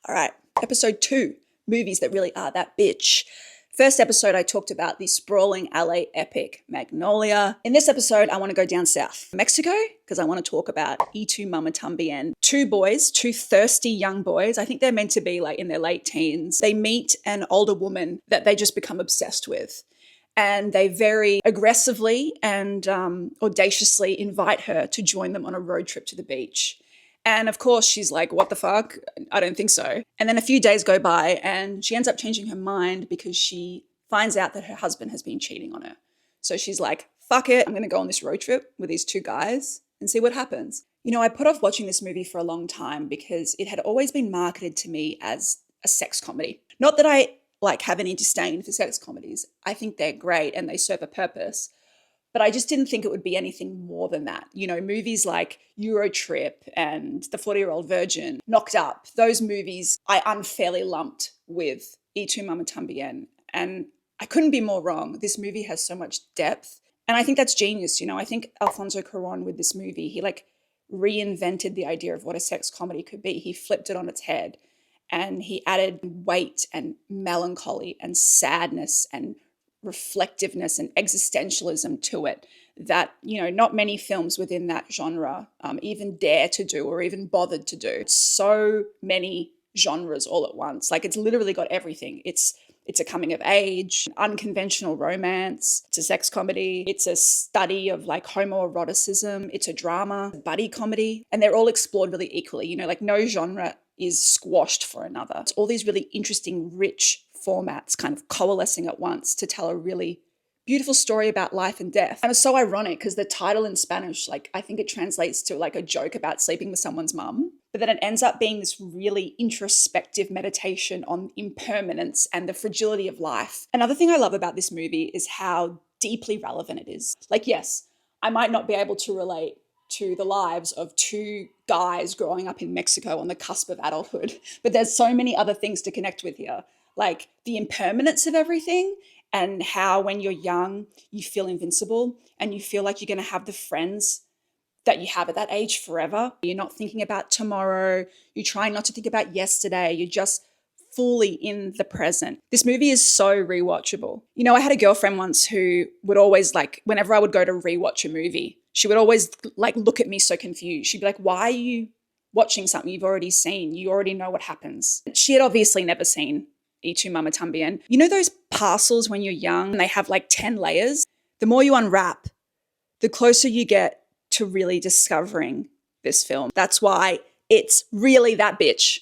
All right, episode 2, movies that really are that bitch. First episode, I talked about the sprawling LA epic Magnolia. In this episode, I want to go down south, Mexico, because I want to talk about Mamá, También. Two boys, two thirsty young boys. I think they're meant to be like in their late teens. They meet an older woman that they just become obsessed with. And they very aggressively and audaciously invite her to join them on a road trip to the beach. And of course, she's like, what the fuck? I don't think so. And then a few days go by and she ends up changing her mind because she finds out that her husband has been cheating on her. So she's like, fuck it, I'm going to go on this road trip with these two guys and see what happens. You know, I put off watching this movie for a long time because it had always been marketed to me as a sex comedy. Not that I have any disdain for sex comedies. I think they're great and they serve a purpose. But I just didn't think it would be anything more than that. You know, movies like Eurotrip and The 40-Year-Old Virgin, Knocked Up, those movies I unfairly lumped with Y Tu Mamá También. And I couldn't be more wrong. This movie has so much depth. And I think that's genius. You know, I think Alfonso Cuarón with this movie, he reinvented the idea of what a sex comedy could be. He flipped it on its head and he added weight and melancholy and sadness and reflectiveness and existentialism to it that, you know, not many films within that genre even dare to do or even bothered to do. It's so many genres all at once. Like, it's literally got everything. It's a coming of age, unconventional romance, it's a sex comedy, it's a study of like homoeroticism, it's a drama, buddy comedy, and they're all explored really equally. You know, like no genre is squashed for another. It's all these really interesting, rich formats kind of coalescing at once to tell a really beautiful story about life and death. And it's so ironic because the title in Spanish, I think it translates to like a joke about sleeping with someone's mum, but then it ends up being this really introspective meditation on impermanence and the fragility of life. Another thing I love about this movie is how deeply relevant it is. Like, yes, I might not be able to relate to the lives of two guys growing up in Mexico on the cusp of adulthood, but there's so many other things to connect with here. Like the impermanence of everything and how when you're young, you feel invincible and you feel like you're going to have the friends that you have at that age forever. You're not thinking about tomorrow. You're trying not to think about yesterday. You're just fully in the present. This movie is so rewatchable. You know, I had a girlfriend once who would always whenever I would go to rewatch a movie, she would always look at me so confused. She'd be like, why are you watching something you've already seen? You already know what happens. She had obviously never seen Y Tu Mamá También. You know those parcels when you're young and they have 10 layers? The more you unwrap, the closer you get to really discovering this film. That's why it's really that bitch.